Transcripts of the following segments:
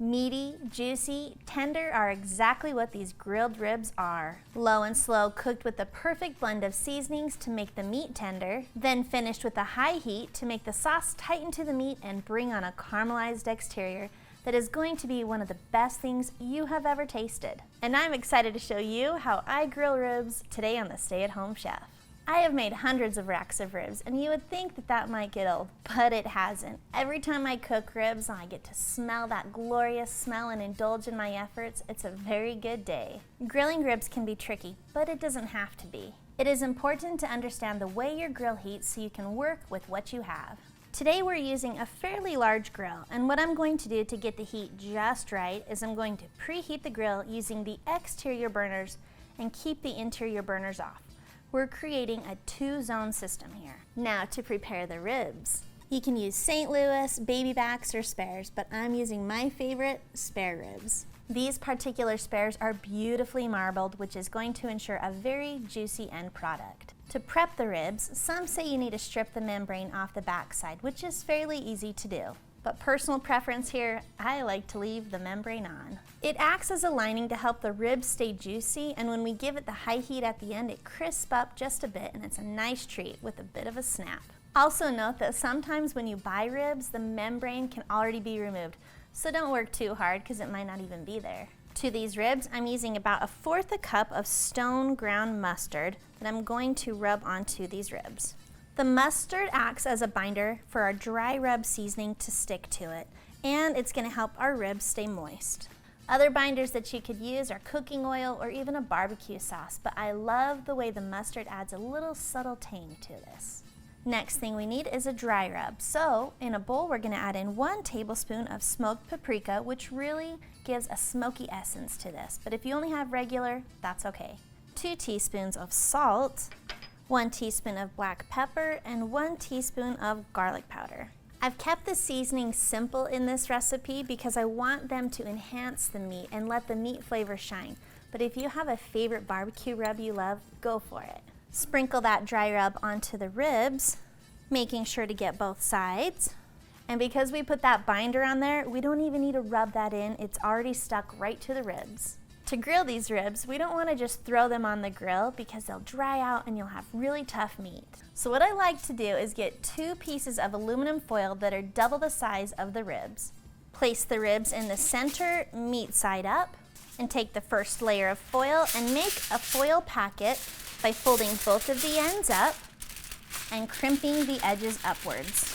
Meaty, juicy, tender are exactly what these grilled ribs are. Low and slow cooked with the perfect blend of seasonings to make the meat tender, then finished with a high heat to make the sauce tighten to the meat and bring on a caramelized exterior that is going to be one of the best things you have ever tasted. And I'm excited to show you how I grill ribs today on the Stay-at-Home Chef. I have made hundreds of racks of ribs, and you would think that that might get old, but it hasn't. Every time I cook ribs and I get to smell that glorious smell and indulge in my efforts, it's a very good day. Grilling ribs can be tricky, but it doesn't have to be. It is important to understand the way your grill heats so you can work with what you have. Today we're using a fairly large grill, and what I'm going to do to get the heat just right is I'm going to preheat the grill using the exterior burners and keep the interior burners off. We're creating a two-zone system here. Now to prepare the ribs. You can use St. Louis, baby backs, or spares, but I'm using my favorite, spare ribs. These particular spares are beautifully marbled, which is going to ensure a very juicy end product. To prep the ribs, some say you need to strip the membrane off the backside, which is fairly easy to do. But personal preference here, I like to leave the membrane on. It acts as a lining to help the ribs stay juicy, and when we give it the high heat at the end, it crisps up just a bit, and it's a nice treat with a bit of a snap. Also note that sometimes when you buy ribs, the membrane can already be removed, so don't work too hard because it might not even be there. To these ribs, I'm using about 1/4 cup of stone ground mustard that I'm going to rub onto these ribs. The mustard acts as a binder for our dry rub seasoning to stick to it, and it's going to help our ribs stay moist. Other binders that you could use are cooking oil or even a barbecue sauce, but I love the way the mustard adds a little subtle tang to this. Next thing we need is a dry rub. So in a bowl, we're going to add in 1 tablespoon of smoked paprika, which really gives a smoky essence to this. But if you only have regular, that's okay. 2 teaspoons of salt, 1 teaspoon of black pepper, and 1 teaspoon of garlic powder. I've kept the seasonings simple in this recipe because I want them to enhance the meat and let the meat flavor shine. But if you have a favorite barbecue rub you love, go for it. Sprinkle that dry rub onto the ribs, making sure to get both sides. And because we put that binder on there, we don't even need to rub that in. It's already stuck right to the ribs. To grill these ribs, we don't want to just throw them on the grill because they'll dry out and you'll have really tough meat. So what I like to do is get 2 pieces of aluminum foil that are double the size of the ribs. Place the ribs in the center, meat side up, and take the first layer of foil and make a foil packet by folding both of the ends up and crimping the edges upwards.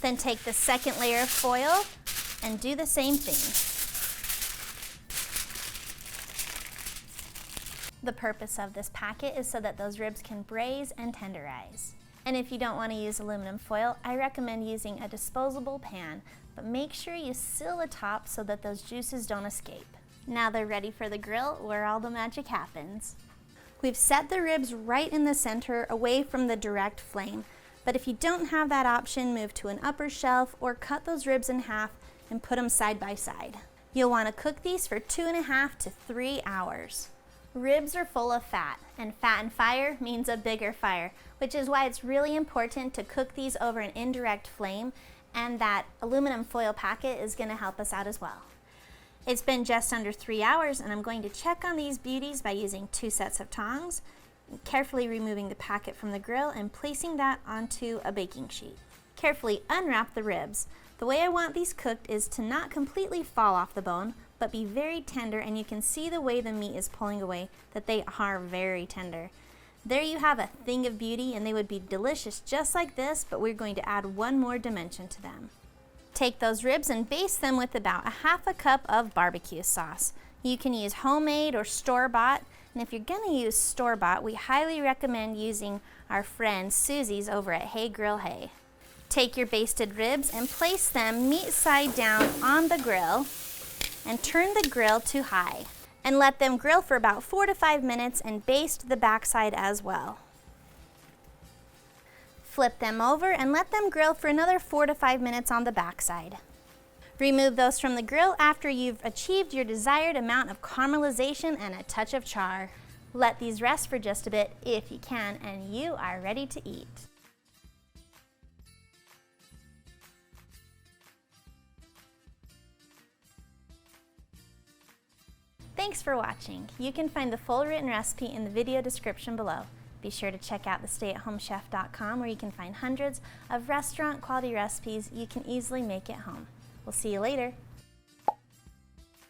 Then take the second layer of foil and do the same thing. The purpose of this packet is so that those ribs can braise and tenderize. And if you don't want to use aluminum foil, I recommend using a disposable pan, but make sure you seal the top so that those juices don't escape. Now they're ready for the grill where all the magic happens. We've set the ribs right in the center away from the direct flame, but if you don't have that option, move to an upper shelf or cut those ribs in half and put them side by side. You'll want to cook these for 2.5 to 3 hours. Ribs are full of fat, and fat and fire means a bigger fire, which is why it's really important to cook these over an indirect flame, and that aluminum foil packet is going to help us out as well. It's been just under 3 hours, and I'm going to check on these beauties by using 2 sets of tongs, carefully removing the packet from the grill and placing that onto a baking sheet. Carefully unwrap the ribs. The way I want these cooked is to not completely fall off the bone, but be very tender, and you can see the way the meat is pulling away that they are very tender. There you have a thing of beauty, and they would be delicious just like this, but we're going to add one more dimension to them. Take those ribs and baste them with about 1/2 cup of barbecue sauce. You can use homemade or store-bought, and if you're gonna use store-bought, we highly recommend using our friend Susie's over at Hey Grill Hey. Take your basted ribs and place them meat side down on the grill and turn the grill to high and let them grill for about 4 to 5 minutes and baste the backside as well. Flip them over and let them grill for another 4 to 5 minutes on the backside. Remove those from the grill after you've achieved your desired amount of caramelization and a touch of char. Let these rest for just a bit if you can, and you are ready to eat. Thanks for watching. You can find the full written recipe in the video description below. Be sure to check out thestayatHomeChef.com where you can find hundreds of restaurant quality recipes you can easily make at home. We'll see you later.